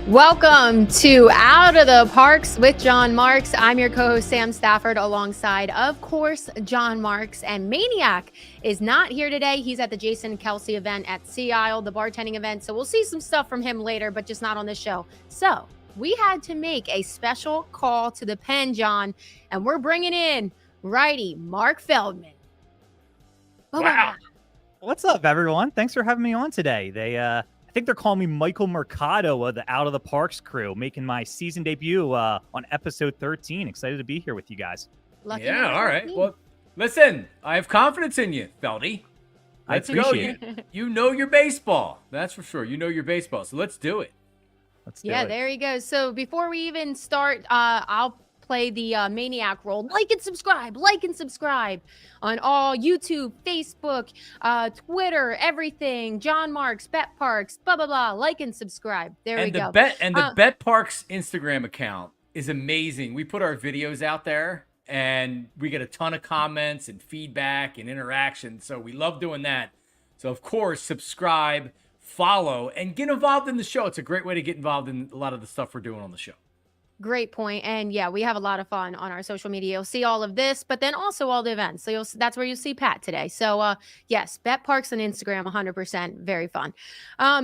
Welcome to Out of the Parx with John Marks. I'm your co-host Sam Stafford alongside, of course, John Marks. And Maniac is not here today. He's at the Jason Kelsey event at Sea Isle, the bartending event. So we'll see some stuff from him later, but just not on this show. So we had to make a special call to the pen, John, and we're bringing in righty Mark Feldman. Wow. What's up, everyone? Thanks for having me on today. I think they're calling me Michael Mercado of the Out of the Parx crew, making my season debut on episode 13. Excited to be here with you guys. Lucky all right. Well, listen, I have confidence in you, Feldy. Let's go. You know your baseball. That's for sure. You know your baseball. So let's do it. There you go. So before we even start, I'll play the Maniac role. Like and subscribe on all YouTube, Facebook, Twitter, everything. John Marks, Bet Parx, blah, blah, blah. Like and subscribe. There we go. The Bet Parx Instagram account is amazing. We put our videos out there and we get a ton of comments and feedback and interaction. So we love doing that. So, of course, subscribe, follow, and get involved in the show. It's a great way to get involved in a lot of the stuff we're doing on the show. Great point. And yeah, we have a lot of fun on our social media. You'll see all of this, but then also all the events. So that's where you'll see Pat today. So yes, Bet Parx on Instagram, 100%. Very fun.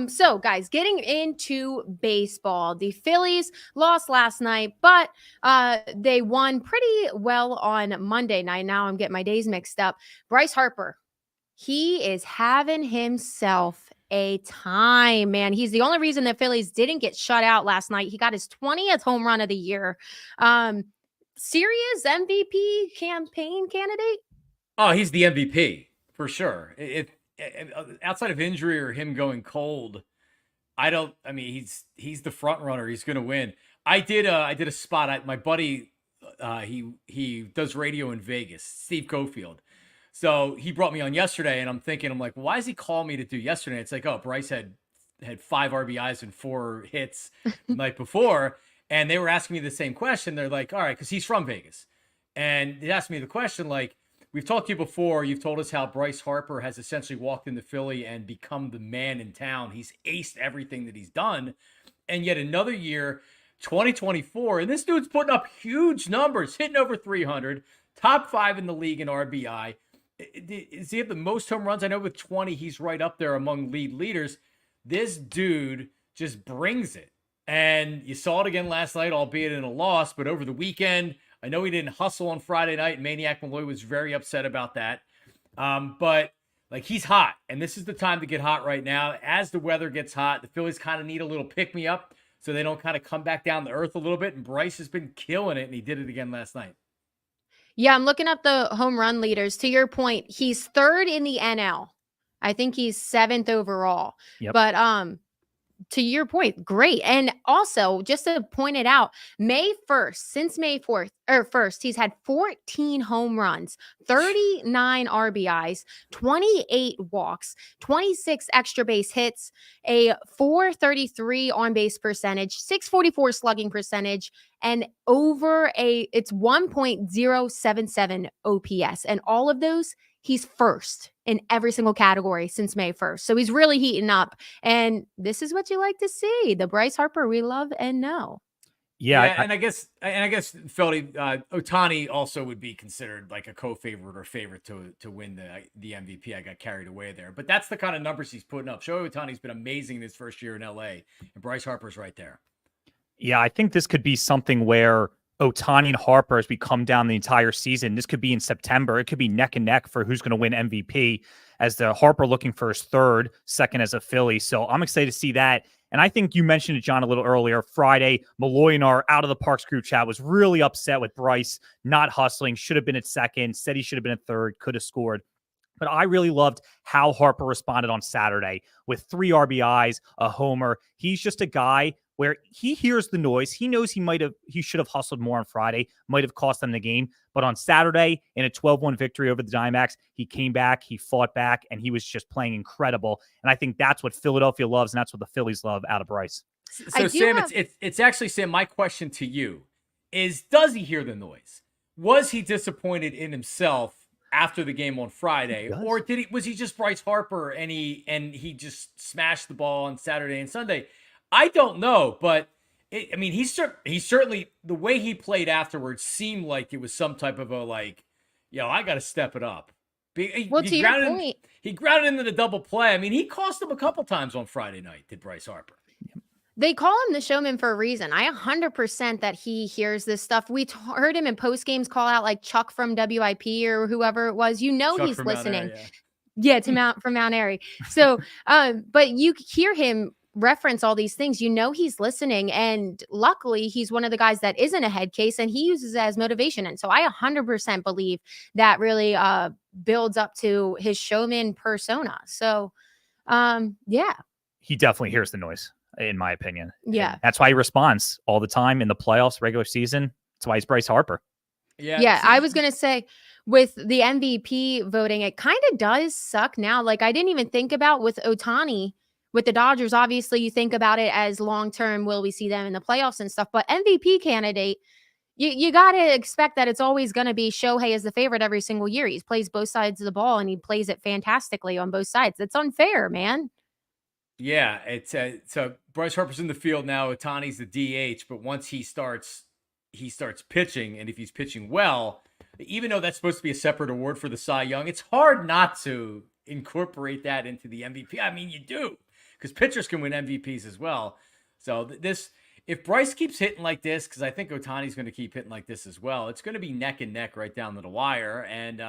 So guys, getting into baseball, the Phillies lost last night, but they won pretty well on Monday night. Now I'm getting my days mixed up. Bryce Harper, he is having himself a time, man. He's the only reason the Phillies didn't get shut out last night. He got his 20th home run of the year. Serious MVP campaign candidate? Oh, he's the MVP for sure. If outside of injury or him going cold, he's the front runner. He's going to win. I did a spot. My buddy, he does radio in Vegas, Steve Cofield. So he brought me on yesterday, and I'm like, why does he call me to do yesterday? It's like, oh, Bryce had 5 RBIs and 4 hits the night before, and they were asking me the same question. They're like, all right, because he's from Vegas. And they asked me the question, like, we've talked to you before. You've told us how Bryce Harper has essentially walked into Philly and become the man in town. He's aced everything that he's done. And yet another year, 2024, and this dude's putting up huge numbers, hitting over 300, top 5 in the league in RBI. Does he have the most home runs? I know with 20, he's right up there among leaders. This dude just brings it. And you saw it again last night, albeit in a loss, but over the weekend, I know he didn't hustle on Friday night. Maniac Malloy was very upset about that. But like, he's hot, and this is the time to get hot right now. As the weather gets hot, the Phillies kind of need a little pick-me-up so they don't kind of come back down to earth a little bit. And Bryce has been killing it, and he did it again last night. Yeah, I'm looking up the home run leaders. To your point, he's 3rd in the NL. I think he's 7th overall. Yep. But to your point, great. And also, just to point it out, May 1st, since May 4th or 1st, he's had 14 home runs, 39 RBIs, 28 walks, 26 extra base hits, a 433 on base percentage, 644 slugging percentage, and it's 1.077 OPS. And all of those, he's first in every single category since May 1st. So he's really heating up. And this is what you like to see. The Bryce Harper we love and know. Yeah, I guess Feldy, Ohtani also would be considered like a co-favorite or favorite to win the MVP. I got carried away there. But that's the kind of numbers he's putting up. Shohei Ohtani's been amazing this first year in LA, and Bryce Harper's right there. Yeah, I think this could be something where Ohtani and Harper, as we come down the entire season, this could be in September. It could be neck and neck for who's going to win MVP, as the Harper looking for his 3rd, 2nd as a Philly. So I'm excited to see that. And I think you mentioned it, John, a little earlier. Friday, Malloy and our Out of the Parx group chat was really upset with Bryce not hustling. Should have been at 2nd, said he should have been at 3rd, could have scored. But I really loved how Harper responded on Saturday with 3 RBIs, a homer. He's just a guy where he hears the noise. He knows he should have hustled more on Friday, might have cost them the game. But on Saturday, in a 12-1 victory over the Diamondbacks, he came back, he fought back, and he was just playing incredible. And I think that's what Philadelphia loves, and that's what the Phillies love out of Bryce. So, Sam, it's actually, Sam, my question to you is, does he hear the noise? Was he disappointed in himself after the game on Friday, or was he just Bryce Harper and he just smashed the ball on Saturday and Sunday? I don't know, but I mean, he certainly, the way he played afterwards seemed like it was some type of a like, I got to step it up. Well, to your point, He grounded into the double play. I mean, he cost him a couple times on Friday night, did Bryce Harper. they call him the showman for a reason. I 100% that he hears this stuff. We heard him in post games call out like Chuck from WIP or whoever it was. Chuck He's from Mount listening. Airy, Yeah, from Mount Airy. So, but you hear him reference all these things. He's listening, and luckily, he's one of the guys that isn't a head case, and he uses it as motivation. And so, I 100% believe that really builds up to his showman persona. So, yeah, he definitely hears the noise, in my opinion. Yeah, and that's why he responds all the time in the playoffs, regular season. That's why he's Bryce Harper. Yeah. I was gonna say, with the MVP voting, it kind of does suck now. Like, I didn't even think about with Ohtani with the Dodgers. Obviously, you think about it as long term. Will we see them in the playoffs and stuff? But MVP candidate, you got to expect that it's always going to be Shohei as the favorite every single year. He plays both sides of the ball, and he plays it fantastically on both sides. It's unfair, man. Yeah, it's so Bryce Harper's in the field now. Ohtani's the DH, but once he starts pitching, and if he's pitching well, even though that's supposed to be a separate award for the Cy Young, it's hard not to incorporate that into the MVP. I mean, you do, because pitchers can win MVPs as well. So if Bryce keeps hitting like this, because I think Ohtani's going to keep hitting like this as well, it's going to be neck and neck right down to the wire. And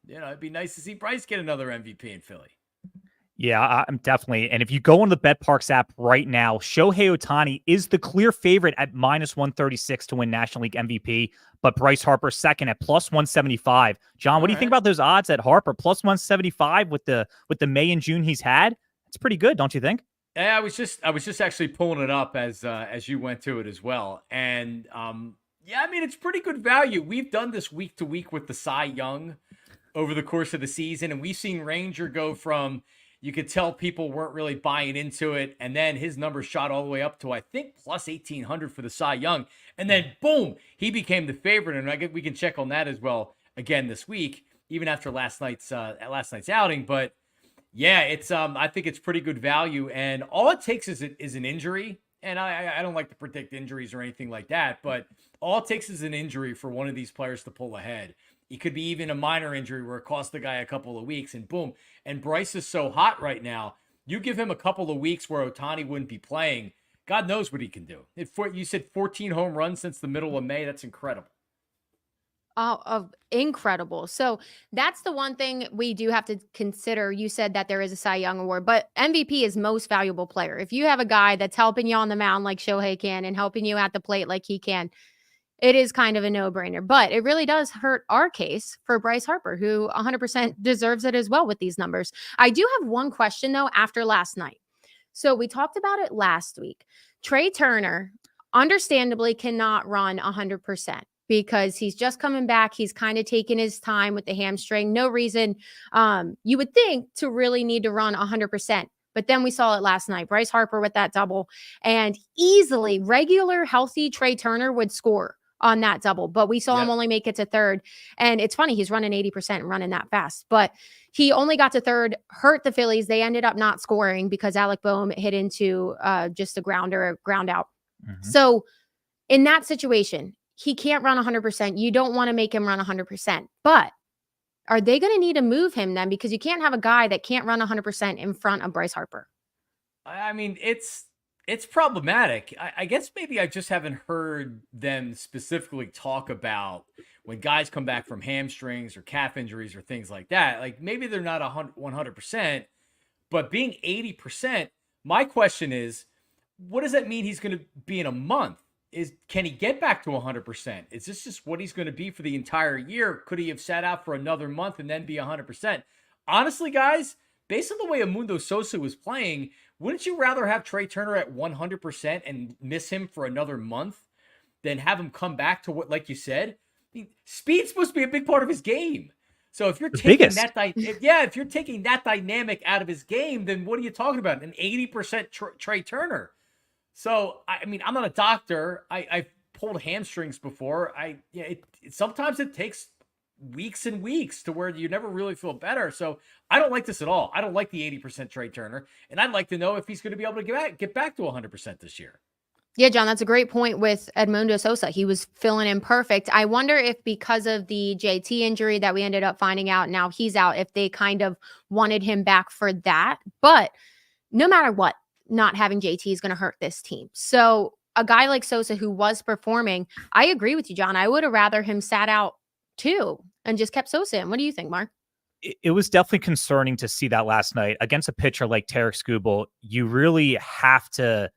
it'd be nice to see Bryce get another MVP in Philly. Yeah, I'm definitely. And if you go on the BetParx app right now, Shohei Ohtani is the clear favorite at -136 to win National League MVP, but Bryce Harper second at +175. John, what do you think about those odds at Harper? +175 with the May and June he's had? It's pretty good, don't you think? Yeah, I was just actually pulling it up as you went to it as well. And yeah, I mean, it's pretty good value. We've done this week to week with the Cy Young over the course of the season, and we've seen Ranger go from, you could tell people weren't really buying into it, and then his numbers shot all the way up to, I think, plus 1,800 for the Cy Young. And then, boom, he became the favorite, and I guess we can check on that as well again this week, even after last night's outing. But yeah, it's I think it's pretty good value, and all it takes is an injury. And I don't like to predict injuries or anything like that, but all it takes is an injury for one of these players to pull ahead. It could be even a minor injury where it costs the guy a couple of weeks, and boom. And Bryce is so hot right now. You give him a couple of weeks where Ohtani wouldn't be playing, God knows what he can do. You said 14 home runs since the middle of May. That's incredible. Incredible. So that's the one thing we do have to consider. You said that there is a Cy Young award, but MVP is most valuable player. If you have a guy that's helping you on the mound like Shohei can and helping you at the plate like he can, it is kind of a no-brainer. But it really does hurt our case for Bryce Harper, who 100% deserves it as well with these numbers. I do have one question, though, after last night. So we talked about it last week. Trea Turner, understandably, cannot run 100%. Because he's just coming back. He's kind of taking his time with the hamstring. No reason you would think to really need to run 100%. But then we saw it last night. Bryce Harper with that double. And easily, regular, healthy Trea Turner would score on that double. But we saw him only make it to third. And it's funny, he's running 80% and running that fast. But he only got to third, hurt the Phillies. They ended up not scoring because Alec Boehm hit into just a ground out. Mm-hmm. So in that situation, he can't run 100%. You don't want to make him run 100%. But are they going to need to move him then? Because you can't have a guy that can't run 100% in front of Bryce Harper. I mean, it's problematic. I guess maybe I just haven't heard them specifically talk about when guys come back from hamstrings or calf injuries or things like that. Like, maybe they're not 100%, but being 80%, my question is, what does that mean he's going to be in a month? Can he get back to 100%? Is this just what he's going to be for the entire year? Could he have sat out for another month and then be 100%? Honestly, guys, based on the way Amundo Sosa was playing, wouldn't you rather have Trea Turner at 100% and miss him for another month than have him come back to what, like you said? I mean, speed's supposed to be a big part of his game. So if you're taking if you're taking that dynamic out of his game, then what are you talking about? An 80% Trea Turner. So, I mean, I'm not a doctor. I've pulled hamstrings before. Sometimes it takes weeks and weeks to where you never really feel better. So I don't like this at all. I don't like the 80% Trea Turner. And I'd like to know if he's going to be able to get back to 100% this year. Yeah, John, that's a great point with Edmundo Sosa. He was filling in perfect. I wonder if because of the JT injury that we ended up finding out, now he's out, if they kind of wanted him back for that. But no matter what, not having JT is going to hurt this team. So a guy like Sosa who was performing, I agree with you, John. I would have rather him sat out too and just kept Sosa in. What do you think, Mark? It was definitely concerning to see that last night against a pitcher like Tarek Skubal. You really have to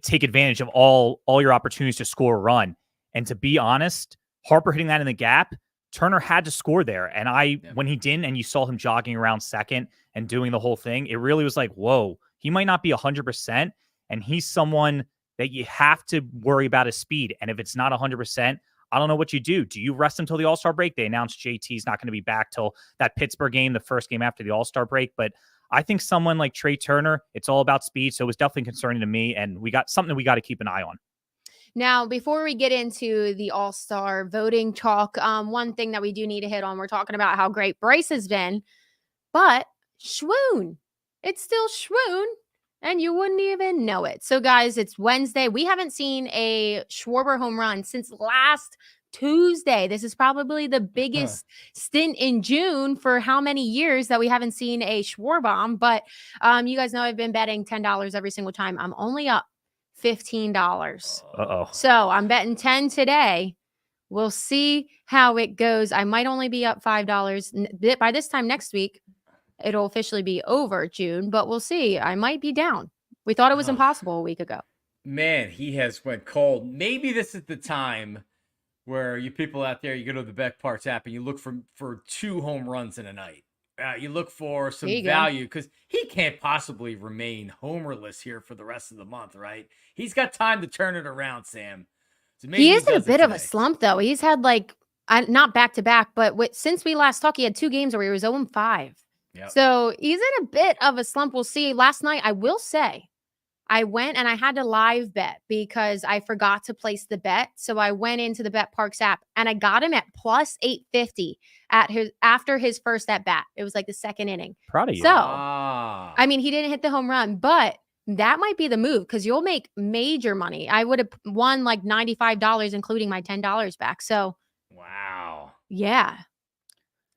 take advantage of all your opportunities to score a run. And to be honest, Harper hitting that in the gap, Turner had to score there. And when he didn't, and you saw him jogging around second and doing the whole thing, it really was like, whoa, he might not be 100%. And he's someone that you have to worry about his speed. And if it's not 100%, I don't know what you do. Do you rest him till the All-Star break? They announced JT's not going to be back till that Pittsburgh game, the first game after the All-Star break. But I think someone like Trea Turner, it's all about speed. So it was definitely concerning to me. And we got something we got to keep an eye on. Now, before we get into the All-Star voting talk, one thing that we do need to hit on, we're talking about how great Bryce has been, but swoon. It's still swoon, and you wouldn't even know it. So, guys, it's Wednesday. We haven't seen a Schwarber home run since last Tuesday. This is probably the biggest stint in June for how many years that we haven't seen a Schwarbomb. But you guys know I've been betting $10 every single time. I'm only up $15. Uh-oh. So I'm betting 10 today. We'll see how it goes. I might only be up $5. By this time next week, it'll officially be over June, but we'll see. I might be down. We thought it was impossible a week ago. Man, he has went cold. Maybe this is the time where you people out there, you go to the Parx app and you look for 2 home runs in a night. You look for some value because he can't possibly remain homerless here for the rest of the month, right? He's got time to turn it around, Sam. So maybe he is in a bit of a slump, though. He's had not back to back, but since we last talked, he had 2 games where he was 0-5. Yep. So he's in a bit of a slump. We'll see. Last night, I will say, I went and I had to live bet because I forgot to place the bet. So I went into the Parx app and I got him at plus 850 after his first at bat. It was like the second inning. Proud of you. So, I mean, he didn't hit the home run, but that might be the move because you'll make major money. I would have won like $95, including my $10 back. So, wow. Yeah.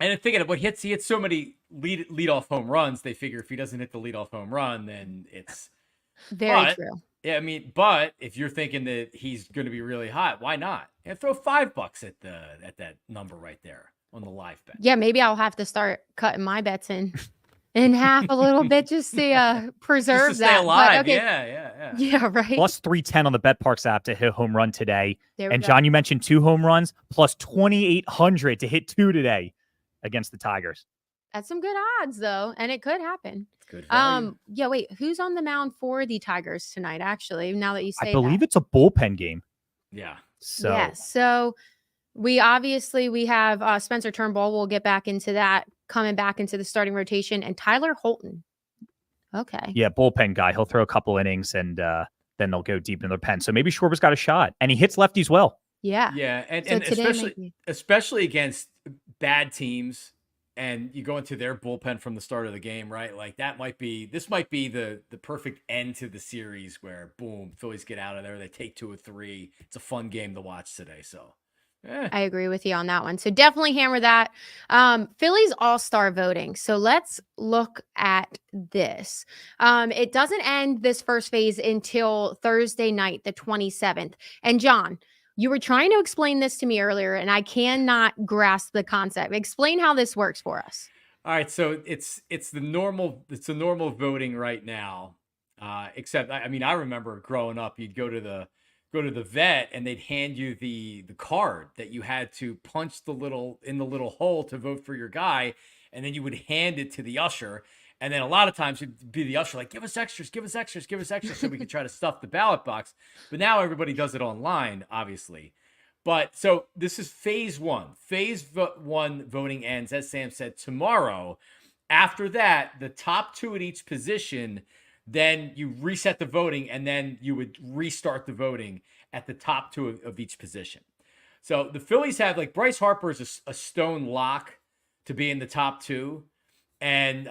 And thinking of he hits so many leadoff home runs, they figure if he doesn't hit the leadoff home run, then it's very true. Yeah, I mean, but if you're thinking that he's going to be really hot, why not? And throw $5 at that number right there on the live bet. Yeah, maybe I'll have to start cutting my bets in half a little bit just to preserve just to stay that. alive. Okay. Yeah, right. Plus 310 on the Parx app to hit a home run today. And go. John, you mentioned 2 home runs, plus 2,800 to hit 2 today against the Tigers. That's some good odds, though, and it could happen. Good value. Yeah, wait, who's on the mound for the Tigers tonight, actually, now that you say I believe it's a bullpen game. Yeah. So yeah, so we have Spencer Turnbull. We'll get back into that, coming back into the starting rotation, and Tyler Holton. Okay. Yeah, bullpen guy. He'll throw a couple innings, and then they'll go deep in their pen. So maybe Schwarber's got a shot, and he hits lefties well. Yeah. Yeah, and especially against bad teams. And you go into their bullpen from the start of the game, right? Like this might be the perfect end to the series where boom, Phillies get out of there. They take 2 or 3. It's a fun game to watch today. So I agree with you on that one. So definitely hammer that. Phillies All-Star voting. So let's look at this. It doesn't end this first phase until Thursday night, the 27th. And John, you were trying to explain this to me earlier, and I cannot grasp the concept. Explain how this works for us. All right, so it's the normal voting right now. Except I mean, I remember growing up, you'd go to the vet and they'd hand you the card that you had to punch in the little hole to vote for your guy, and then you would hand it to the usher. And then a lot of times it'd be the usher like, give us extras, so we could try to stuff the ballot box. But now everybody does it online, obviously. But so this is phase 1. Phase 1 voting ends, as Sam said, tomorrow. After that, the top 2 at each position, then you reset the voting, and then you would restart the voting at the top 2 of each position. So the Phillies have, like, Bryce Harper is a stone lock to be in the top 2. And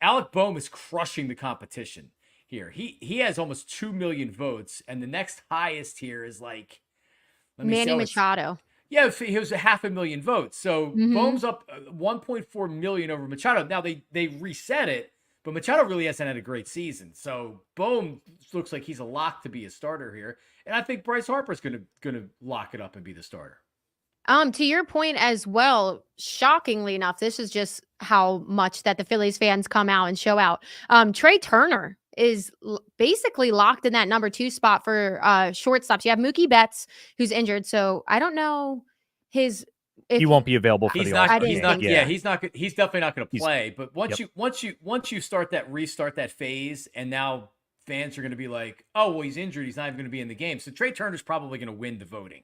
Alec Boehm is crushing the competition. here. He has almost 2 million votes, and the next highest here is like, let me Manny see. Machado. Yeah, he was a 500,000 votes. So Mhm. Bohm's up 1.4 million over Machado. Now they reset it, but Machado really hasn't had a great season. So Bohm looks like he's a lock to be a starter here, and I think Bryce Harper's gonna lock it up and be the starter. To your point as well, shockingly enough, this is just how much that the Phillies fans come out and show out. Trea Turner is basically locked in that number 2 spot for shortstops. You have Mookie Betts, who's injured, so I don't know if he won't be available for He's the not. All-Star He's game. not. think Yeah, so. he's not. He's definitely not going to He's- play. But once Yep. you restart that phase, and now fans are going to be like, oh well, he's injured. He's not even going to be in the game. So Trea Turner's probably going to win the voting.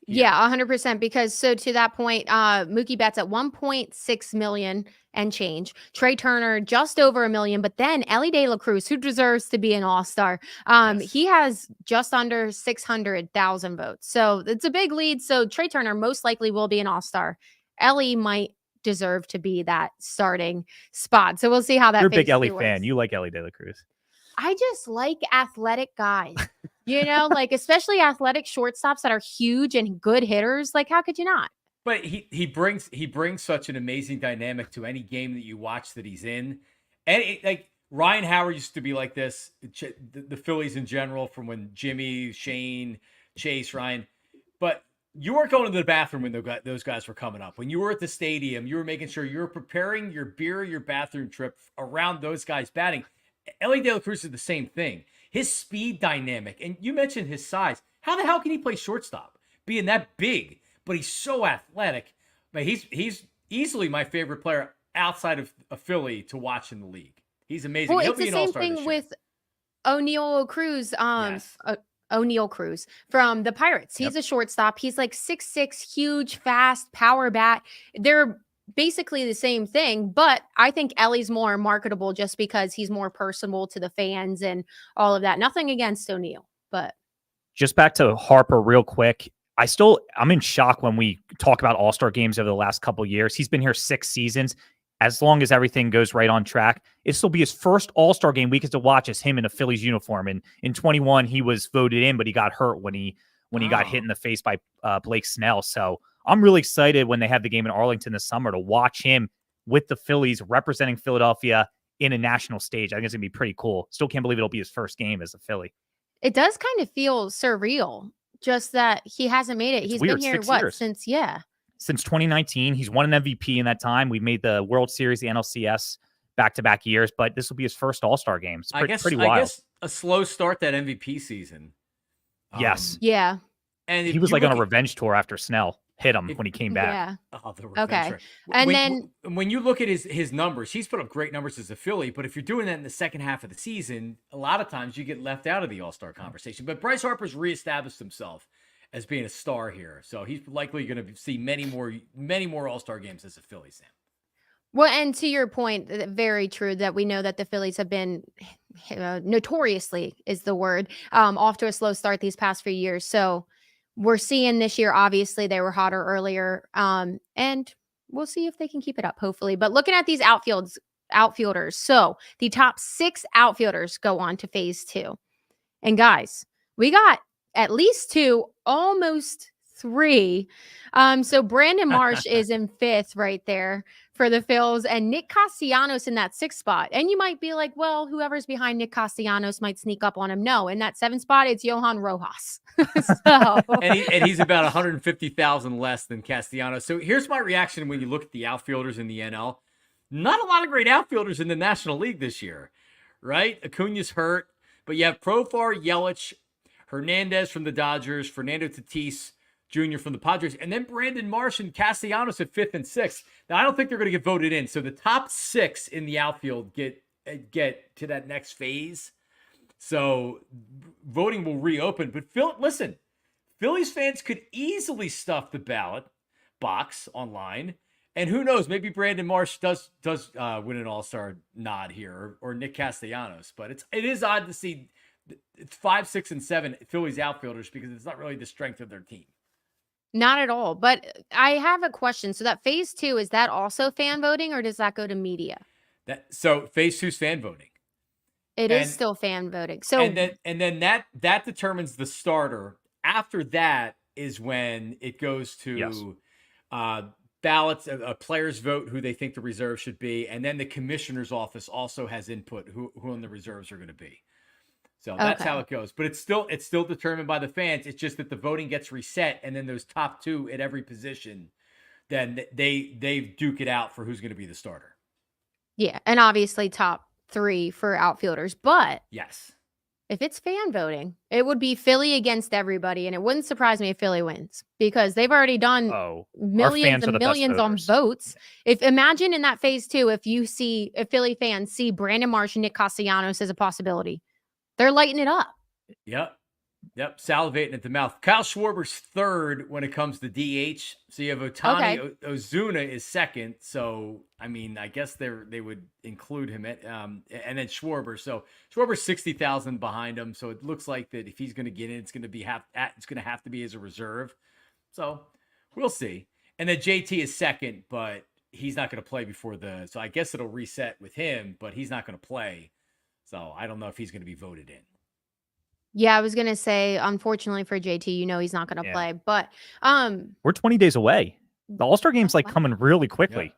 here. Yeah, 100%. Because so to that point, Mookie Betts at 1.6 million and change. Trea Turner just over 1 million, but then Ellie De La Cruz, who deserves to be an all-star, Yes. he has just under 600,000 votes. So it's a big lead. So Trea Turner most likely will be an all-star. Ellie might deserve to be that starting spot. So we'll see how that You're a big phase Ellie two fan. works. You like Ellie De La Cruz. I just like athletic guys, like especially athletic shortstops that are huge and good hitters. Like, how could you not? But he brings such an amazing dynamic to any game that you watch that he's in, and like Ryan Howard used to be like this. The Phillies in general, from when Jimmy, Shane, Chase, Ryan, but you weren't going to the bathroom when those guys were coming up. When you were at the stadium, you were making sure you were preparing your beer, your bathroom trip around those guys batting. Ellie De La Cruz is the same thing. His speed dynamic, and you mentioned his size. How the hell can he play shortstop, being that big? But he's so athletic. But he's easily my favorite player outside of a Philly to watch in the league. He's amazing. Well, He'll it's be the an same all-star this thing year. with O'Neal Cruz. Yes. O'Neal Cruz from the Pirates. He's a shortstop. He's like 6'6", huge, fast, power bat. They're basically the same thing, but I think Ellie's more marketable just because he's more personable to the fans and all of that. Nothing against O'Neal, but Just back to Harper real quick. I'm in shock when we talk about all-star games over the last couple of years. He's been here 6 seasons. As long as everything goes right on track, it'll be his first all-star game we get to watch as him in a Phillies uniform. And in 21, he was voted in, but he got hurt when he got hit in the face by Blake Snell. So I'm really excited when they have the game in Arlington this summer to watch him with the Phillies representing Philadelphia in a national stage. I think it's going to be pretty cool. Still can't believe it'll be his first game as a Philly. it does kind of feel surreal just that he hasn't made it. It's He's weird. been here 6 years. since 2019. He's won an MVP in that time. We've made the World Series, the NLCS back-to-back years, but this will be his first all-star game. It's pretty wild. I guess a slow start that MVP season. Yes. Yeah. And He was like on a revenge tour after Snell hit him when he came back. Yeah. Oh, the revenge tour. And when you look at his numbers, he's put up great numbers as a Philly, but if you're doing that in the second half of the season, a lot of times you get left out of the all-star conversation. But Bryce Harper's reestablished himself as being a star here. So he's likely going to see many more all-star games as a Philly, Sam. Well, and to your point, very true that we know that the Phillies have been notoriously is the word off to a slow start these past few years. So we're seeing this year, obviously they were hotter earlier, and we'll see if they can keep it up, hopefully. But looking at these outfielders, so the top 6 outfielders go on to phase 2. And guys, we got at least 2, almost 3. So Brandon Marsh is in 5th right there for the Phils, and Nick Castellanos in that 6th spot. And you might be like, well, whoever's behind Nick Castellanos might sneak up on him. No, in that 7th spot, it's Johan Rojas. and he's about 150,000 less than Castellanos. So here's my reaction when you look at the outfielders in the NL. Not a lot of great outfielders in the National League this year, right? Acuna's hurt, but you have Profar, Yelich, Hernandez from the Dodgers, Fernando Tatis Jr. from the Padres, and then Brandon Marsh and Castellanos at 5th and 6th. Now, I don't think they're going to get voted in. So the top 6 in the outfield get to that next phase. So voting will reopen. But listen, Phillies fans could easily stuff the ballot box online. And who knows, maybe Brandon Marsh does win an all-star nod here, or Nick Castellanos. But it is odd to see it's 5, 6, and 7 Phillies outfielders because it's not really the strength of their team. Not at all. But I have a question. So that phase 2, is that also fan voting, or does that go to media? So phase 2 is fan voting. It is still fan voting. So and then that determines the starter. After that is when it goes to ballots, a player's vote who they think the reserve should be, and then the commissioner's office also has input who on the reserves are going to be. So that's how it goes. But it's still determined by the fans. It's just that the voting gets reset, and then those top 2 at every position, then they duke it out for who's going to be the starter. Yeah, and obviously top 3 for outfielders. But yes, if it's fan voting, it would be Philly against everybody, and it wouldn't surprise me if Philly wins because they've already done millions and millions on votes. Imagine in that phase 2, if Philly fans see Brandon Marsh and Nick Castellanos as a possibility, they're lighting it up. Yep, salivating at the mouth. Kyle Schwarber's third when it comes to DH. So you have Ohtani. Ozuna is second. So, I mean, I guess they would include him and then Schwarber. So Schwarber's 60,000 behind him. So it looks like that if he's going to get in, it's going to have to be as a reserve. So we'll see. And then JT is second, but he's not going to play so I guess it'll reset with him, but he's not going to play. So I don't know if he's going to be voted in. Yeah, I was going to say, unfortunately for JT, he's not going to play, but we're 20 days away. The All-Star game's coming really quickly.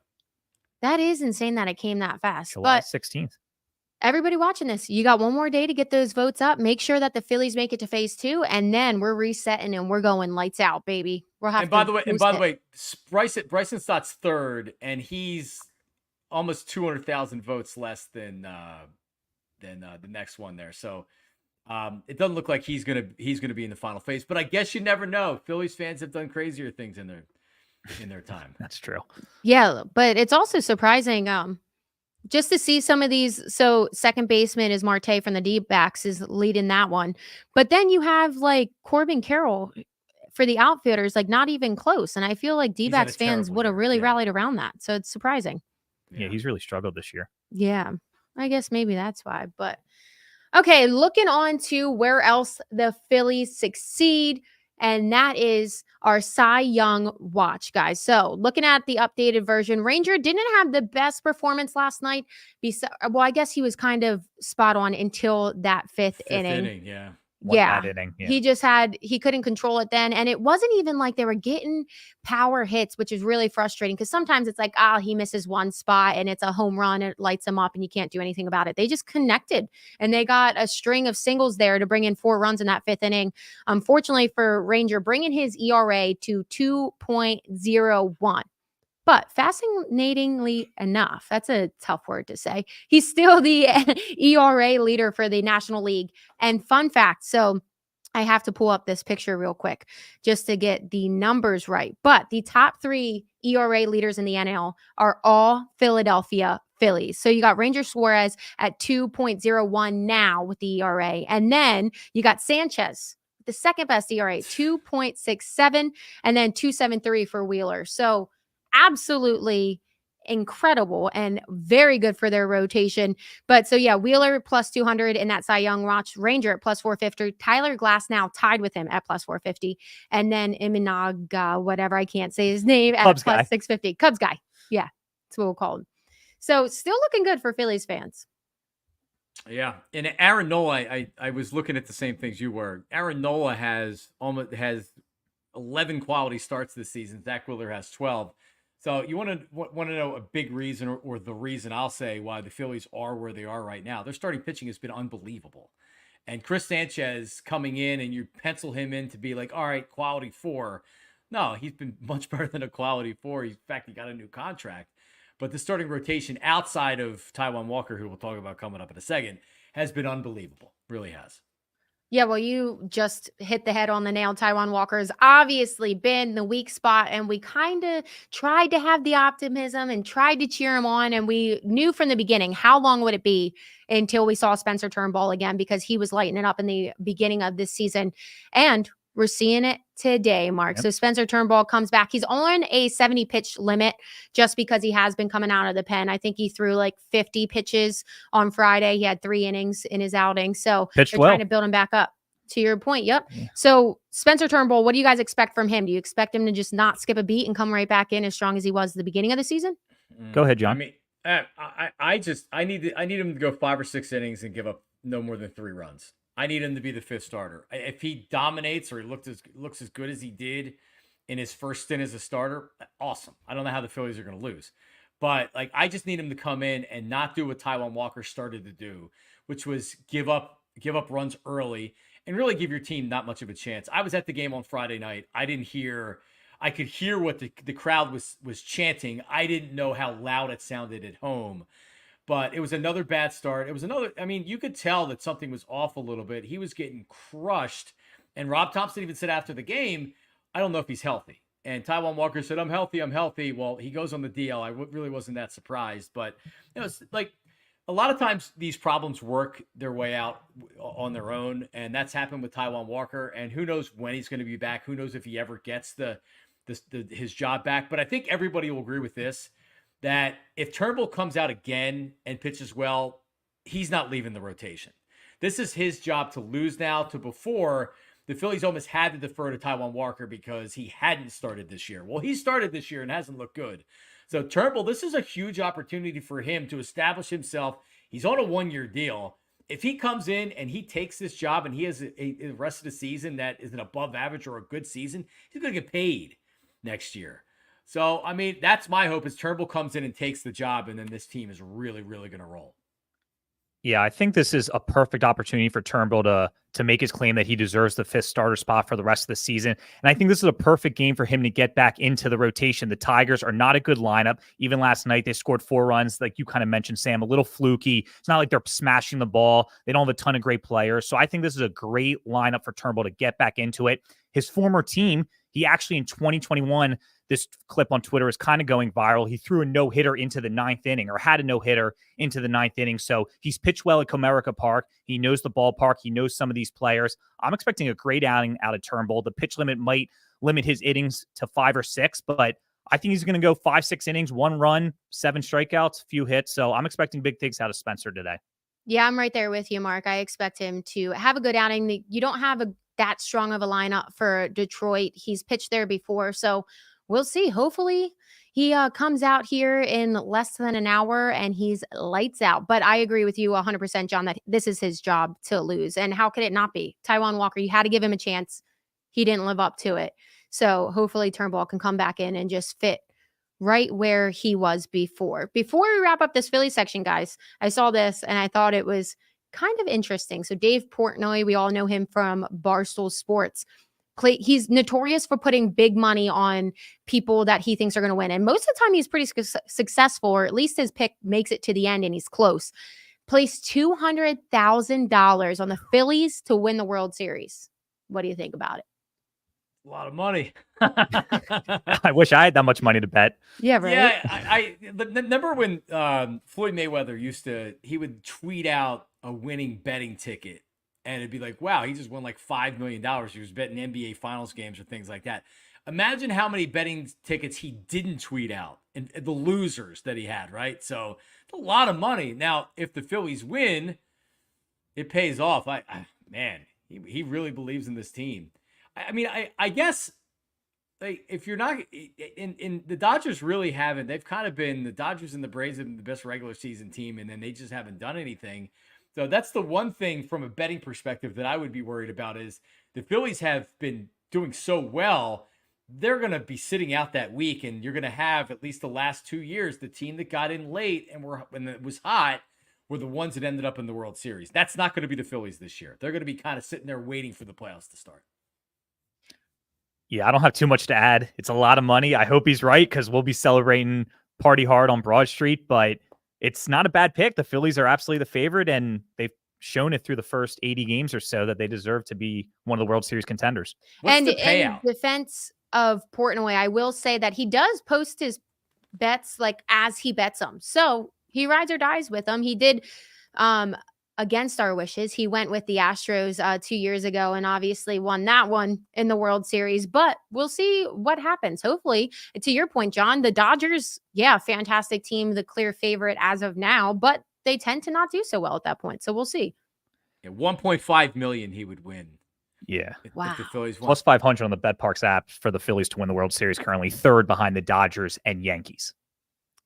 Yeah. That is insane that it came that fast. July but 16th. Everybody watching this, you got one more day to get those votes up. Make sure that the Phillies make it to phase 2, and then we're resetting and we're going lights out, baby. By the way, Bryson Stott's third, and he's almost 200,000 votes less than the next one there. So it doesn't look like he's gonna be in the final phase. But I guess you never know. Phillies fans have done crazier things in their time. That's true. Yeah, but it's also surprising. Just to see some of these. So second baseman is Marte from the D-backs is leading that one. But then you have like Corbin Carroll for the outfielders, like not even close. And I feel like D-backs fans would have really rallied around that. So it's surprising. Yeah, he's really struggled this year. Yeah, I guess maybe that's why. But okay, looking on to where else the Phillies succeed. And that is our Cy Young watch, guys. So looking at the updated version, Ranger didn't have the best performance last night. Well, I guess he was kind of spot on until that fifth inning. Yeah. Bad inning. Yeah. He couldn't control it then. And it wasn't even like they were getting power hits, which is really frustrating because sometimes it's like, he misses one spot and it's a home run. It lights him up and you can't do anything about it. They just connected and they got a string of singles there to bring in 4 runs in that fifth inning. Unfortunately for Ranger, bringing his ERA to 2.01. But fascinatingly enough, that's a tough word to say, he's still the ERA leader for the National League. And fun fact, so I have to pull up this picture real quick just to get the numbers right. But the top 3 ERA leaders in the NL are all Philadelphia Phillies. So you got Ranger Suarez at 2.01 now with the ERA. And then you got Sanchez, the second best ERA, 2.67, and then 2.73 for Wheeler. So absolutely incredible and very good for their rotation. But so yeah, Wheeler plus 200 in that Cy Young watch, Ranger at plus 450, Tyler Glass now tied with him at plus 450, and then Iminaga, whatever, I can't say his name, at plus 650. Cubs guy. Yeah, that's what we'll call him. So still looking good for Phillies fans. Yeah. And Aaron Nola, I was looking at the same things you were. Aaron Nola has 11 quality starts this season. Zach Wheeler has 12. So you want to know a big reason or the reason I'll say why the Phillies are where they are right now. Their starting pitching has been unbelievable. And Chris Sanchez coming in and you pencil him in to be like, all right, quality 4. No, he's been much better than a quality 4. In fact, he got a new contract. But the starting rotation outside of Taijuan Walker, who we'll talk about coming up in a second, has been unbelievable. Really has. Yeah, well, you just hit the head on the nail. Taijuan Walker has obviously been the weak spot, and we kind of tried to have the optimism and tried to cheer him on, and we knew from the beginning how long would it be until we saw Spencer Turnbull again because he was lighting it up in the beginning of this season, and we're seeing it today, Mark. Yep. So Spencer Turnbull comes back. He's on a 70 pitch limit just because he has been coming out of the pen. I think he threw like 50 pitches on Friday. He had 3 innings in his outing. So they're trying to build him back up. To your point. Yep. Yeah. So Spencer Turnbull, what do you guys expect from him? Do you expect him to just not skip a beat and come right back in as strong as he was at the beginning of the season? Go ahead, John. I mean, I need him to go 5 or 6 innings and give up no more than 3 runs. I need him to be the 5th starter. If he dominates or he looks as good as he did in his first stint as a starter, awesome. I don't know how the Phillies are going to lose. But like, I just need him to come in and not do what Taijuan Walker started to do, which was give up runs early and really give your team not much of a chance. I was at the game on Friday night. I could hear what the crowd was chanting. I didn't know how loud it sounded at home. But it was another bad start. I mean, you could tell that something was off a little bit. He was getting crushed. And Rob Thompson even said after the game, I don't know if he's healthy. And Taijuan Walker said, I'm healthy. Well, he goes on the DL. I really wasn't that surprised. But, it's like a lot of times these problems work their way out on their own. And that's happened with Taijuan Walker. And who knows when he's going to be back. Who knows if he ever gets his job back. But I think everybody will agree with this, that if Turnbull comes out again and pitches well, he's not leaving the rotation. This is his job to lose now. To before, the Phillies almost had to defer to Taijuan Walker because he hadn't started this year. Well, he started this year and hasn't looked good. So Turnbull, this is a huge opportunity for him to establish himself. He's on a 1-year deal. If he comes in and he takes this job and he has a rest of the season that is an above average or a good season, he's going to get paid next year. So, I mean, that's my hope, is Turnbull comes in and takes the job, and then this team is really, really going to roll. Yeah, I think this is a perfect opportunity for Turnbull to make his claim that he deserves the 5th starter spot for the rest of the season. And I think this is a perfect game for him to get back into the rotation. The Tigers are not a good lineup. Even last night, they scored 4 runs, like you kind of mentioned, Sam, a little fluky. It's not like they're smashing the ball. They don't have a ton of great players. So I think this is a great lineup for Turnbull to get back into it. His former team, he actually in 2021, this clip on Twitter is kind of going viral. He threw a no-hitter into the 9th inning, or had a no-hitter into the 9th inning. So he's pitched well at Comerica Park. He knows the ballpark. He knows some of these players. I'm expecting a great outing out of Turnbull. The pitch limit might limit his innings to 5 or 6, but I think he's going to go 5-6 innings, 1 run, 7 strikeouts, few hits. So I'm expecting big things out of Spencer today. Yeah, I'm right there with you, Mark. I expect him to have a good outing. You don't have that strong of a lineup for Detroit. He's pitched there before, so we'll see. Hopefully he comes out here in less than an hour and he's lights out. But I agree with you 100%, John, that this is his job to lose. And how could it not be? Taijuan Walker, you had to give him a chance. He didn't live up to it. So hopefully Turnbull can come back in and just fit right where he was before. Before we wrap up this Philly section, guys, I saw this and I thought it was kind of interesting. So Dave Portnoy, we all know him from Barstool Sports. He's notorious for putting big money on people that he thinks are going to win. And most of the time he's pretty successful, or at least his pick makes it to the end and he's close. Placed $200,000 on the Phillies to win the World Series. What do you think about it? A lot of money. I wish I had that much money to bet. Yeah, right. Yeah, remember when Floyd Mayweather he would tweet out a winning betting ticket, and it'd be like, wow, he just won like $5 million. He was betting NBA Finals games or things like that. Imagine how many betting tickets he didn't tweet out, and the losers that he had, right? So it's a lot of money. Now, if the Phillies win, it pays off. Man, he really believes in this team. I mean, I guess, like, if you're not in the Dodgers really haven't, they've kind of been, the Dodgers and the Braves have been the best regular season team, and then they just haven't done anything. So that's the one thing from a betting perspective that I would be worried about, is the Phillies have been doing so well. They're going to be sitting out that week, and you're going to have, at least the last 2 years, the team that got in late and when it was hot were the ones that ended up in the World Series. That's not going to be the Phillies this year. They're going to be kind of sitting there waiting for the playoffs to start. Yeah, I don't have too much to add. It's a lot of money. I hope he's right, because we'll be celebrating party hard on Broad Street, but it's not a bad pick. The Phillies are absolutely the favorite, and they've shown it through the first 80 games or so that they deserve to be one of the World Series contenders. What's the payout? In defense of Portnoy, I will say that he does post his bets like as he bets them. So he rides or dies with them. He did against our wishes. He went with the Astros 2 years ago and obviously won that one in the World Series, but we'll see what happens. Hopefully, to your point, John, the Dodgers, yeah, fantastic team, the clear favorite as of now, but they tend to not do so well at that point. So we'll see. Yeah, $1.5 million he would win. Yeah. If Wow. the Phillies won. Plus 500 on the BetParx app for the Phillies to win the World Series, currently third behind the Dodgers and Yankees.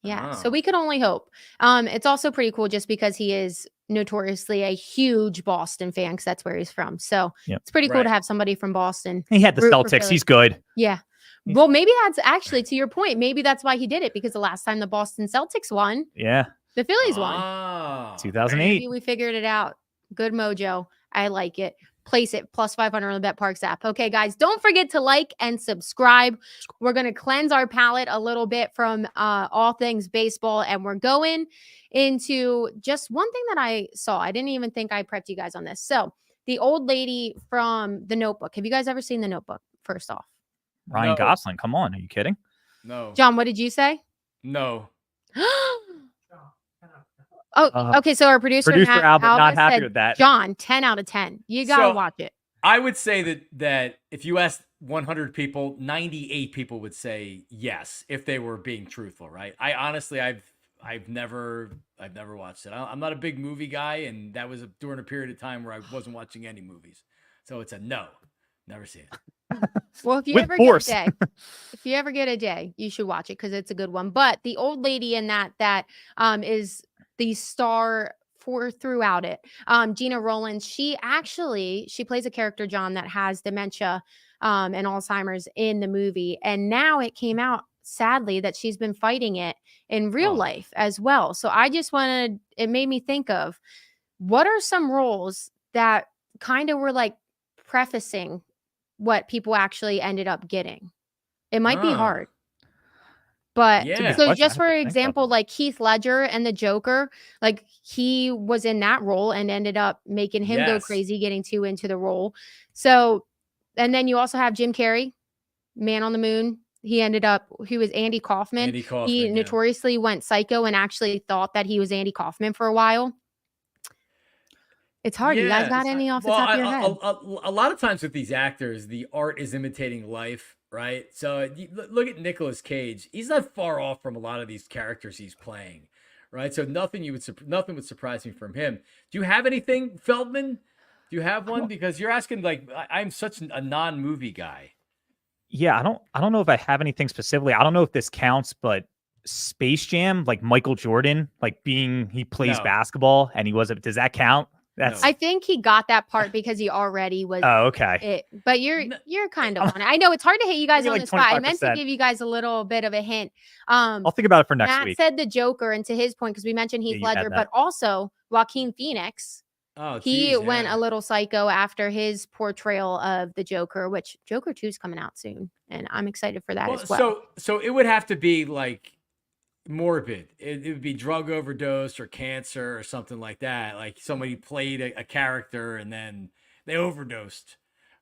Yeah, so Oh. we could only hope. It's also pretty cool just because he is notoriously a huge Boston fan because that's where he's from. So Yep. it's pretty cool to Right. have somebody from Boston He had the root for Celtics. Philly. He's good. Yeah. He's- Well, maybe that's actually to your point. Maybe that's why he did it because the last time the Boston Celtics won, Yeah. the Phillies won. Ah, 2008. Maybe we figured it out. Good mojo. I like it. Place it plus 500 on the Bet Parx app. Okay, guys, don't forget to like and subscribe. We're going to cleanse our palate a little bit from all things baseball, and we're going into just one thing that I saw. I didn't even think I prepped you guys on this. So, the old lady from The Notebook. Have you guys ever seen The Notebook? First off, Ryan No. Gosling. Come on. Are you kidding? No. John, what did you say? No. Oh, okay. So our producer Producer Albert not Albert happy said, with that. John, 10 out of 10. You got to So- watch it. I would say that if you asked 100 people, 98 people would say yes if they were being truthful, right? I honestly, I've never watched it. I'm not a big movie guy, and that was during a period of time where I wasn't watching any movies. So it's a no. Never seen it. Well, if you With ever force. get a day, if you ever get a day, you should watch it because it's a good one. But the old lady in that is the star for throughout it. Gina Rollins, she plays a character, John, that has dementia and Alzheimer's in the movie. And now it came out sadly that she's been fighting it in real Oh. life as well. So it made me think of what are some roles that kind of were like prefacing what people actually ended up getting. It might be Ah. hard. But Yeah. It's a good so question. just I have for to think about example, that. like Heath Ledger and the Joker, like he was in that role and ended up making him go Yes. crazy, getting too into the role. So, and then you also have Jim Carrey, Man on the Moon. He was Andy Kaufman. Andy Kaufman, He yeah. notoriously went psycho and actually thought that he was Andy Kaufman for a while. It's hard. You guys Yeah. got any off the Well, top of your head? a lot of times with these actors, the art is imitating life, right? So look at Nicolas Cage. He's not far off from a lot of these characters he's playing, right? So nothing would surprise me from him. Do you have anything, Feldman? Do you have one? Because you're asking like I'm such a non-movie guy. Yeah, I don't know if I have anything specifically. I don't know if this counts, but Space Jam, like Michael Jordan, like he plays No. basketball and does that count? That's I think he got that part because he already was oh, okay. it. But you're No. kind of on it. I know it's hard to hit you guys Maybe on like the spot. I meant to 25%. give you guys a little bit of a hint. I'll think about it for next Matt week. said the Joker, and to his point, because we mentioned Heath you had Ledger, that. but also Joaquin Phoenix. Oh, He geez, went yeah. a little psycho after his portrayal of the Joker, which Joker 2 is coming out soon, and I'm excited for that as well. So it would have to be like morbid. It would be drug overdose or cancer or something like that. Like somebody played a character and then they overdosed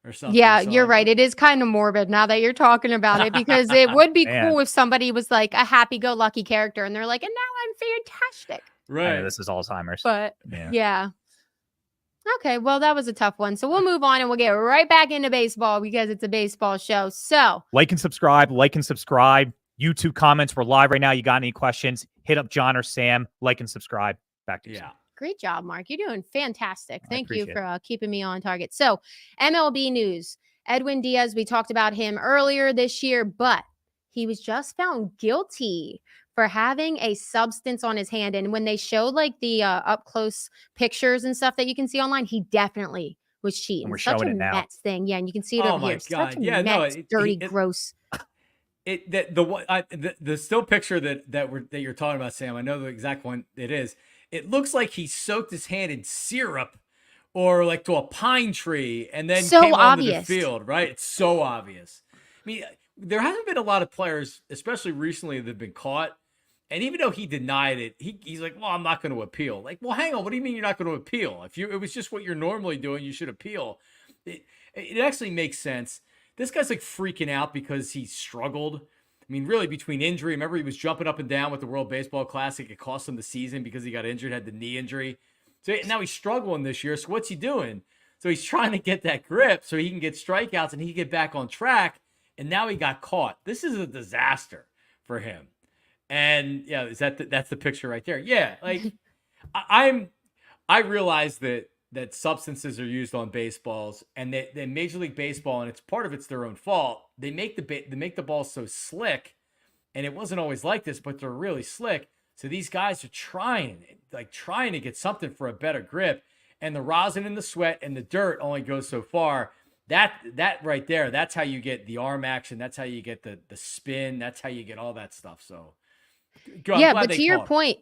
or something. Yeah, So you're right. It is kind of morbid now that you're talking about it because it would be Man. cool if somebody was like a happy-go-lucky character and they're like, and now I'm fantastic. I Right. know this is Alzheimer's. But yeah. yeah. Okay, well, that was a tough one. So we'll move on and we'll get right back into baseball because it's a baseball show. So Like and subscribe. YouTube comments. We're live right now. You got any questions? Hit up Jon or Sam. Like and subscribe. Back to you. Yeah. great job, Mark. You're doing fantastic. I Thank you appreciate for keeping me on target. So MLB news. Edwin Diaz, we talked about him earlier this year, but he was just found guilty for having a substance on his hand. And when they showed like the up close pictures and stuff that you can see online, he definitely was cheating. we're Such showing a it now. Mets thing. Yeah. And you can see it Oh over my here. God. Such a Yeah, no, Mets, dirty, it- gross. The still picture that you're talking about, Sam, I know the exact one it is. It looks like he soaked his hand in syrup or like to a pine tree and then So came onto the obvious. field, right? It's so obvious. I mean, there hasn't been a lot of players, especially recently, that have been caught. And even though he denied it, he's like, well, I'm not going to appeal. Like, well, hang on. What do you mean you're not going to appeal? It was just what you're normally doing, you should appeal. It actually makes sense. This guy's like freaking out because he struggled. I mean, really between injury. Remember, he was jumping up and down with the World Baseball Classic. It cost him the season because he got injured, had the knee injury. So now he's struggling this year. So what's he doing? So he's trying to get that grip so he can get strikeouts and he can get back on track. And now he got caught. This is a disaster for him. And yeah, that's the picture right there. Yeah, like I realize that substances are used on baseballs, and that Major League Baseball, and it's part of it's their own fault. They make the ball so slick, and it wasn't always like this, but they're really slick. So these guys are trying to get something for a better grip, and the rosin and the sweat and the dirt only goes so far. That right there, that's how you get the arm action. That's how you get the spin. That's how you get all that stuff. So, I'm Yeah, glad but they to your called. point,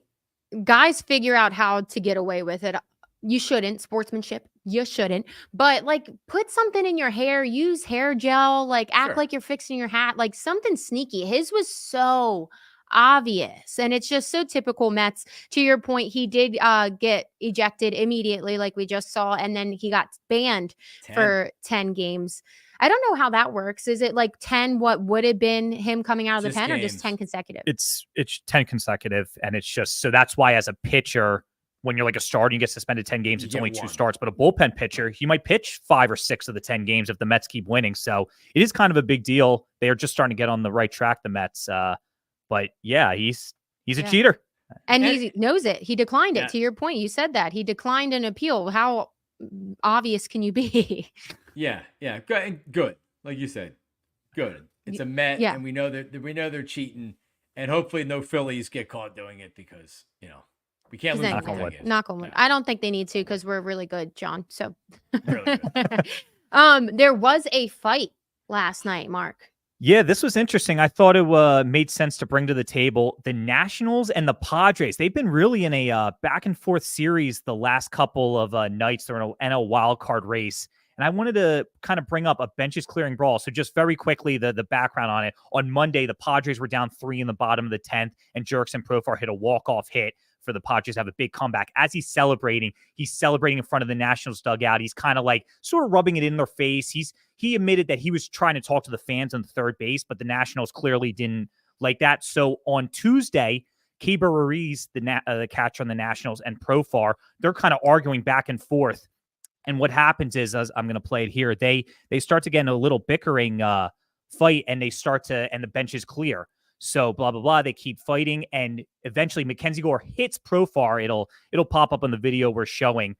guys figure out how to get away with it. You shouldn't. Sportsmanship, you shouldn't. But like, put something in your hair, use hair gel, like act Sure. like you're fixing your hat, like something sneaky. His was so obvious, and it's just so typical Mets. To your point, he did get ejected immediately, like we just saw, and then he got banned 10. for 10 games. I don't know how that works. Is it like 10 what would have been him coming out of the Just pen, or just games. 10 consecutive? It's 10 consecutive, and it's just so that's why as a pitcher, when you're like a starter, you get suspended 10 games. You It's get only one. 2 starts, but a bullpen pitcher, he might pitch 5 or 6 of the 10 games if the Mets keep winning. So it is kind of a big deal. They are just starting to get on the right track, the Mets. But yeah, he's a Yeah. cheater. And And- he knows it. He declined Yeah. it. To your point, you said that. He declined an appeal. How obvious can you be? Yeah. Good. Like you said, good. It's a Met, Yeah. and we know they're cheating, and hopefully no Phillies get caught doing it because we can't lose. Knock on wood. Knock on wood. Yeah. I don't think they need to because we're really good, John. So Really good. there was a fight last night, Mark. Yeah, this was interesting. I thought it made sense to bring to the table the Nationals and the Padres. They've been really in a back and forth series the last couple of nights. They're in a NL wild card race. And I wanted to kind of bring up a benches clearing brawl. So just very quickly, the background on it. On Monday, the Padres were down 3 in the bottom of the 10th, and Jurickson Profar hit a walk-off hit for the Padres to have a big comeback. As he's celebrating in front of the Nationals dugout. He's kind of like sort of rubbing it in their face. He admitted that he was trying to talk to the fans on the third base, but the Nationals clearly didn't like that. So on Tuesday, Keibert Ruiz, the catcher on the Nationals, and Profar, they're kind of arguing back and forth. And what happens is, as I'm going to play it here, they start to get in a little bickering fight, and and the bench is clear. So blah, blah, blah. They keep fighting, and eventually Mackenzie Gore hits Profar. It'll pop up on the video we're showing.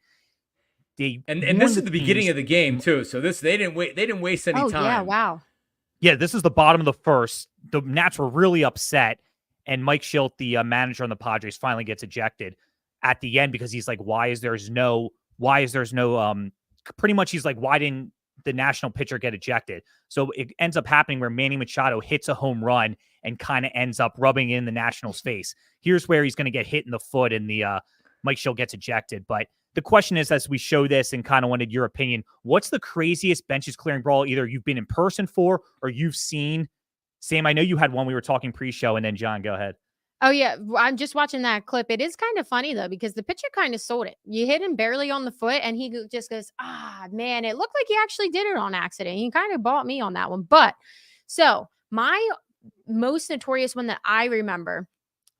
And this is the beginning of the game too. So they didn't waste any time. Yeah, wow. Yeah, this is the bottom of the first. The Nats were really upset, and Mike Schilt, the manager on the Padres, finally gets ejected at the end because he's like, pretty much he's like, why didn't the national pitcher get ejected? So it ends up happening where Manny Machado hits a home run and kind of ends up rubbing in the Nationals' face. Here's where he's going to get hit in the foot, and the Mike Schilt gets ejected. But the question is, as we show this and kind of wanted your opinion, what's the craziest benches clearing brawl either you've been in person for or you've seen? Sam, I know you had one we were talking pre-show, and then John, go ahead. Oh, yeah. I'm just watching that clip. It is kind of funny, though, because the pitcher kind of sold it. You hit him barely on the foot, and he just goes, man, it looked like he actually did it on accident. He kind of bought me on that one. But so my most notorious one that I remember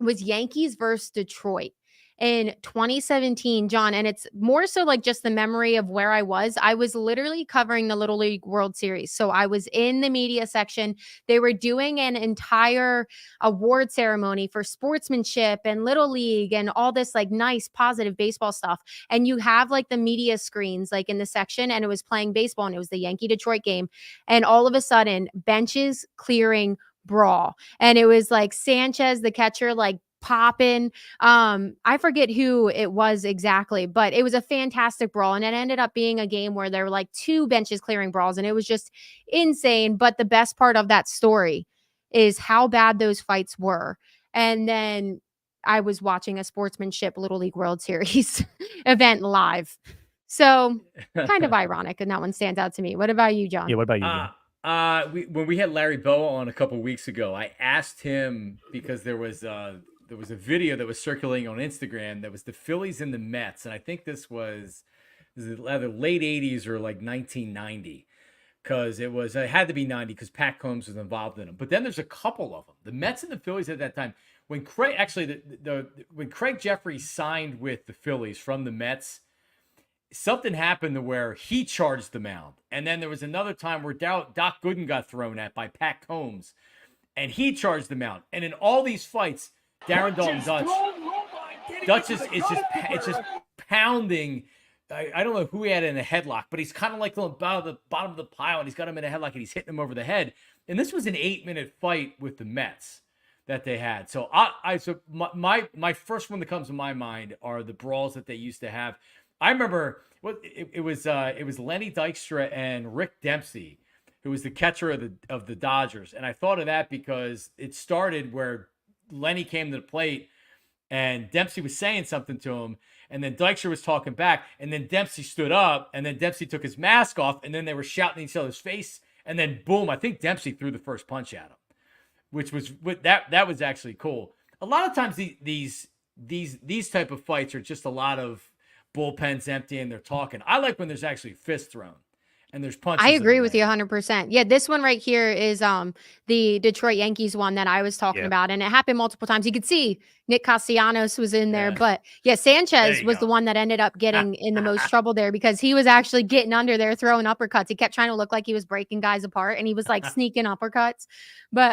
was Yankees versus Detroit in 2017, John. And it's more so like just the memory of where I was. I was literally covering the Little League World Series. So I was in the media section. They were doing an entire award ceremony for sportsmanship and Little League and all this like nice, positive baseball stuff. And you have like the media screens like in the section, and it was playing baseball, and it was the Yankee Detroit game. And all of a sudden, benches clearing brawl. And it was like Sanchez, the catcher, like popping. I forget who it was exactly, but it was a fantastic brawl. And it ended up being a game where there were like 2 benches clearing brawls, and it was just insane. But the best part of that story is how bad those fights were. And then I was watching a sportsmanship Little League World Series event live. So kind of ironic, and that one stands out to me. What about you, John? Yeah, what about you, John? When we had Larry Boa on a couple weeks ago, I asked him because there was a video that was circulating on Instagram that was the Phillies and the Mets, and I think this was either late 80s or like 1990, because it had to be 90 because Pat Combs was involved in them. But then there's a couple of them, the Mets and the Phillies at that time. When when Craig Jeffries signed with the Phillies from the Mets, something happened to where he charged the mound. And then there was another time where Doc Gooden got thrown at by Pat Combs, and he charged the mound. And in all these fights, Darren Dalton Dutch is just pounding. I don't know who he had in a headlock, but he's kind of like the bottom of the pile, and he's got him in a headlock, and he's hitting him over the head. And this was an 8-minute fight with the Mets. that they had. So so my first one that comes to my mind are the brawls that they used to have. I remember it was Lenny Dykstra and Rick Dempsey, who was the catcher of the Dodgers. And I thought of that because it started where Lenny came to the plate and Dempsey was saying something to him, and then Dykstra was talking back, and then Dempsey stood up, and then Dempsey took his mask off, and then they were shouting in each other's face, and then boom, I think Dempsey threw the first punch at him, which was that was actually cool. A lot of times these type of fights are just a lot of bullpens empty and they're talking. I like when there's actually fists thrown and there's punches. I agree with you 100%. Yeah, this one right here is the Detroit Yankees one that I was talking about, and it happened multiple times. You could see Nick Castellanos was in there, but yeah, Sanchez was the one that ended up getting in the most trouble there because he was actually getting under there throwing uppercuts. He kept trying to look like he was breaking guys apart, and he was like sneaking uppercuts. But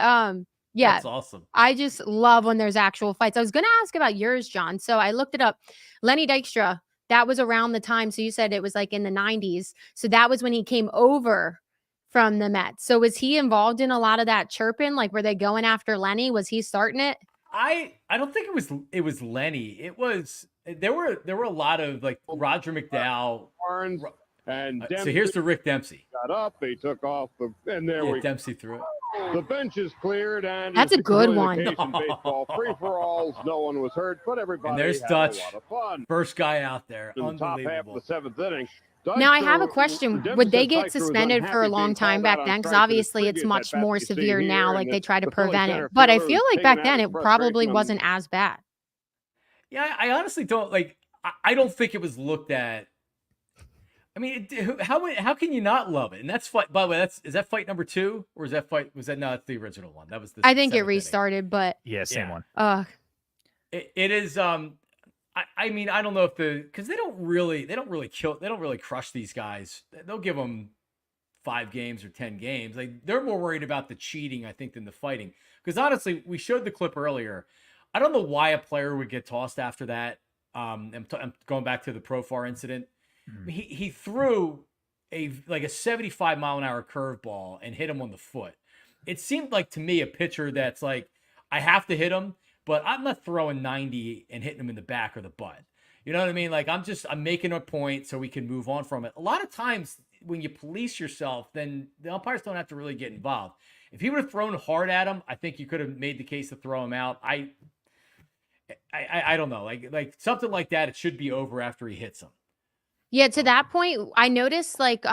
yeah, that's awesome. I just love when there's actual fights. I was going to ask about yours, John. So I looked it up. Lenny Dykstra. That was around the time. So you said it was like in the 90s. So that was when he came over from the Mets. So was he involved in a lot of that chirping? Like, were they going after Lenny? Was he starting it? I don't think it was Lenny. It was there were a lot of like Roger McDowell. And so here's the Rick Dempsey. Got up, he took off, and there we Dempsey threw it. The bench is cleared, and that's a good one. Baseball, free for alls, no one was hurt, but everybody and there's had Dutch, a lot of fun. First guy out there, in the top half of the seventh inning. Now, I have a question. Would they get suspended for a long time back then? Because obviously it's much more severe now, like they try to prevent it. But I feel like back then it probably wasn't as bad. Yeah, I honestly don't like. I don't think it was looked at. I mean, how can you not love it? And that's fight. By the way, is that fight number 2, or is that fight? Was that not the original one? That was the. I think it restarted, but yeah, same one. It is. I mean, I don't know if because they don't really crush these guys. They'll give them 5 games or 10 games. Like they're more worried about the cheating, I think, than the fighting. Because honestly, we showed the clip earlier. I don't know why a player would get tossed after that. I'm going back to the Profar incident. He threw a 75-mile-an-hour curveball and hit him on the foot. It seemed like to me a pitcher that's like, I have to hit him, but I'm not throwing 90 and hitting him in the back or the butt. You know what I mean? Like I'm making a point so we can move on from it. A lot of times when you police yourself, then the umpires don't have to really get involved. If he would have thrown hard at him, I think you could have made the case to throw him out. I don't know. Like something like that, it should be over after he hits him. Yeah, to that point, I noticed like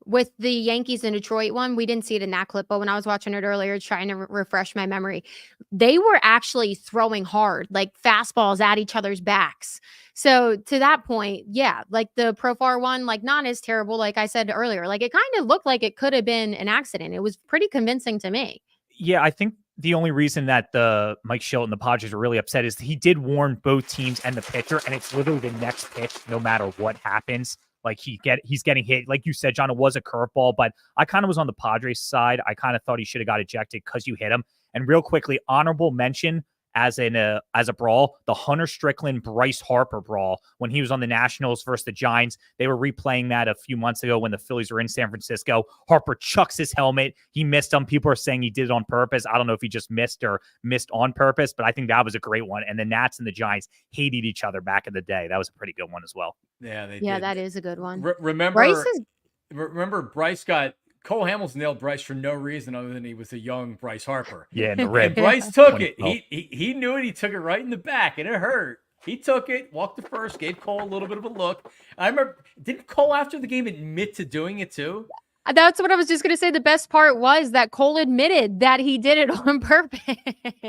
with the Yankees and Detroit one, we didn't see it in that clip, but when I was watching it earlier, trying to refresh my memory, they were actually throwing hard, like fastballs at each other's backs. So to that point, yeah, like the Profar one, like not as terrible, like I said earlier, like it kind of looked like it could have been an accident. It was pretty convincing to me. Yeah, I think the only reason that the Mike Shildt and the Padres were really upset is he did warn both teams and the pitcher, and it's literally the next pitch, no matter what happens. Like he's getting hit. Like you said, John, it was a curveball, but I kind of was on the Padres side. I kind of thought he should have got ejected because you hit him. And real quickly, honorable mention as a brawl, the Hunter Strickland Bryce Harper brawl when he was on the Nationals versus the Giants. They were replaying that a few months ago when the Phillies were in San Francisco. Harper chucks his helmet. He missed him. People are saying he did it on purpose. I don't know if he just missed or missed on purpose, but I think that was a great one. And the Nats and the Giants hated each other back in the day. That was a pretty good one as well. Yeah, they did. That is a good one. Remember Bryce got Cole Hamels nailed Bryce for no reason other than he was a young Bryce Harper. Yeah, in the rib. And Bryce took it. He knew it. He took it right in the back, and it hurt. He took it, walked to first, gave Cole a little bit of a look. I remember, didn't Cole after the game admit to doing it too? That's what I was just going to say. The best part was that Cole admitted that he did it on purpose.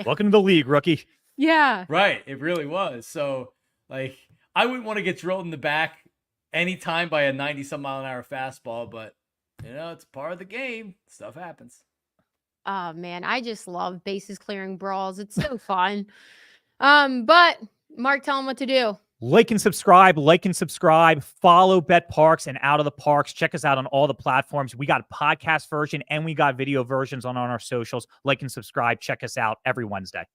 Welcome to the league, rookie. Yeah. Right. It really was. So, like, I wouldn't want to get drilled in the back anytime by a 90-some-mile-an-hour fastball, but you know, it's part of the game. Stuff happens. Oh man, I just love bases clearing brawls. It's so fun. But Mark, tell them what to do. Like and subscribe. Follow Bet Parx and Out of the Parx. Check us out on all the platforms. We got a podcast version and we got video versions on our socials. Like and subscribe. Check us out every Wednesday.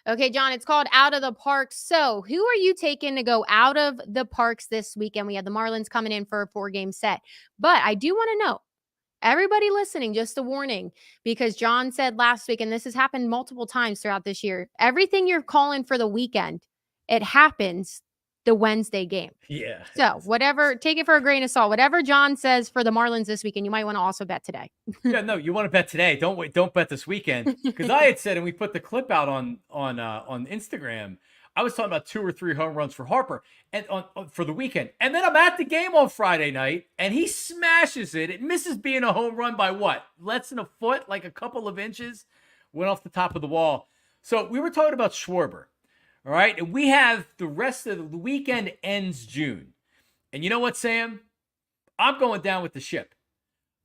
Okay, John, it's called Out of the Parx. So who are you taking to go out of the Parx this weekend? We have the Marlins coming in for a 4-game set. But I do want to know, Everybody listening, just a warning, because Jon said last week, and this has happened multiple times throughout this year, everything you're calling for the weekend, it happens the Wednesday game. Yeah. So whatever, take it for a grain of salt. Whatever Jon says for the Marlins this weekend, you might want to also bet today. Yeah, no, you want to bet today. Don't wait. Don't bet this weekend. Because I had said, and we put the clip out on Instagram. I was talking about 2 or 3 home runs for Harper and for the weekend. And then I'm at the game on Friday night, and he smashes it. It misses being a home run by what? Less than a foot, like a couple of inches. Went off the top of the wall. So we were talking about Schwarber. All right. And we have the rest of the weekend ends June. And you know what, Sam? I'm going down with the ship.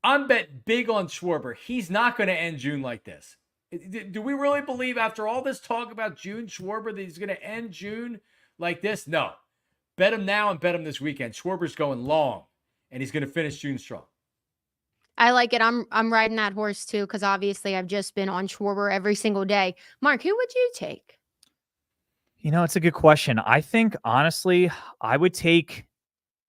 I'm bet big on Schwarber. He's not going to end June like this. Do we really believe after all this talk about June Schwarber that he's going to end June like this? No. Bet him now and bet him this weekend. Schwarber's going long, and he's going to finish June strong. I like it. I'm riding that horse too, because obviously I've just been on Schwarber every single day. Mark, who would you take? You know, it's a good question. I think, honestly, I would take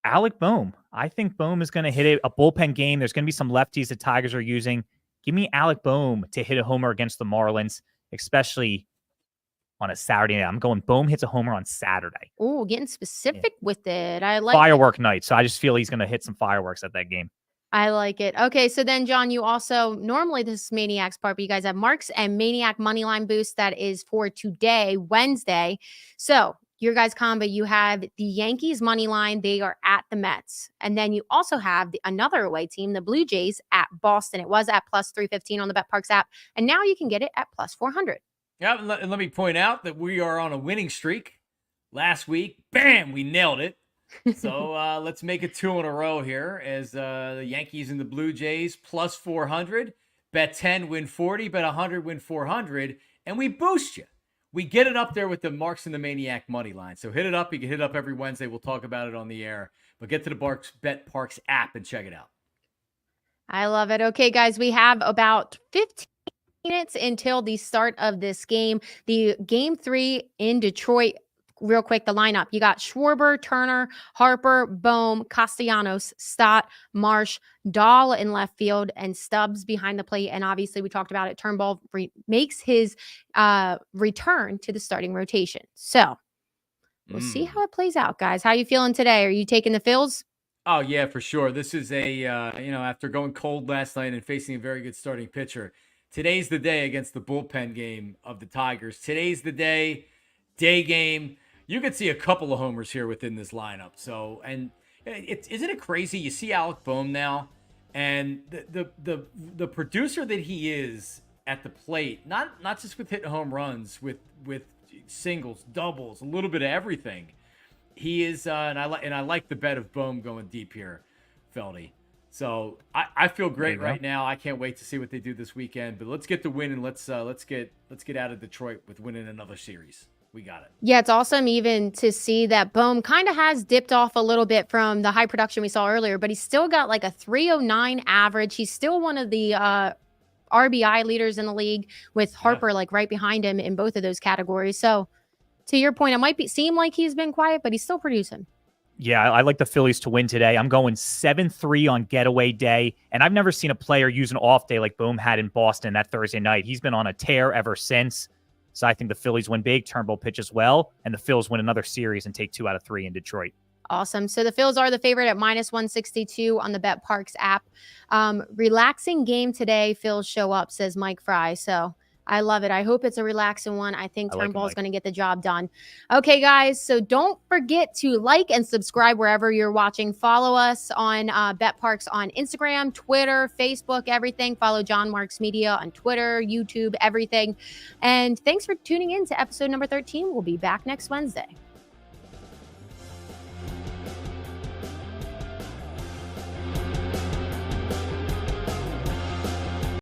Alec Bohm. I think Bohm is going to hit a bullpen game. There's going to be some lefties the Tigers are using. Give me Alec Bohm to hit a homer against the Marlins, especially on a Saturday night. I'm going Bohm hits a homer on Saturday. Oh, getting specific with it. I like firework night. So I just feel he's going to hit some fireworks at that game. I like it. Okay, so then, Jon, you also, normally this is Maniac's part, but you guys have Mark's and Maniac Moneyline Boost that is for today, Wednesday. So your guys' combo, you have the Yankees money line. They are at the Mets. And then you also have another away team, the Blue Jays at Boston. It was at plus 315 on the Parx app. And now you can get it at plus 400. Yeah, and let me point out that we are on a winning streak. Last week, bam, we nailed it. So let's make it 2 in a row here as the Yankees and the Blue Jays plus 400. Bet 10, win 40. Bet 100, win 400. And we boost you. We get it up there with the Marks and the Maniac money line. So hit it up. You can hit it up every Wednesday. We'll talk about it on the air. But get to the Bet Parx app and check it out. I love it. Okay, guys, we have about 15 minutes until the start of this game. The game 3 in Detroit. Real quick, the lineup. You got Schwarber, Turner, Harper, Bohm, Castellanos, Stott, Marsh, Dahl in left field, and Stubbs behind the plate. And obviously, we talked about it. Turnbull makes his return to the starting rotation. So we'll see how it plays out, guys. How you feeling today? Are you taking the Phils? Oh, yeah, for sure. This is after going cold last night and facing a very good starting pitcher, today's the day against the bullpen game of the Tigers. Today's the day game. You could see a couple of homers here within this lineup. So, and isn't it crazy? You see Alec Bohm now, and the producer that he is at the plate, not just with hitting home runs, with singles, doubles, a little bit of everything. He is, and I like the bet of Bohm going deep here, Feldy. So I feel great right now. I can't wait to see what they do this weekend. But let's get the win and let's get out of Detroit with winning another series. We got it. Yeah, it's awesome even to see that Bohm kind of has dipped off a little bit from the high production we saw earlier, but he's still got like a 309 average. He's still one of the RBI leaders in the league with Harper like right behind him in both of those categories. So to your point, it might seem like he's been quiet, but he's still producing. Yeah, I like the Phillies to win today. I'm going 7-3 on getaway day, and I've never seen a player use an off day like Bohm had in Boston that Thursday night. He's been on a tear ever since. So I think the Phillies win big, Turnbull pitches well, and the Phils win another series and take 2 out of 3 in Detroit. Awesome. So the Phils are the favorite at minus 162 on the Bet Parx app. Relaxing game today. Phils show up, says Mike Fry. So I love it. I hope it's a relaxing one. I think Turnbull is going to get the job done. Okay, guys. So don't forget to like and subscribe wherever you're watching. Follow us on Bet Parx on Instagram, Twitter, Facebook, everything. Follow Jon Marks Media on Twitter, YouTube, everything. And thanks for tuning in to episode number 13. We'll be back next Wednesday.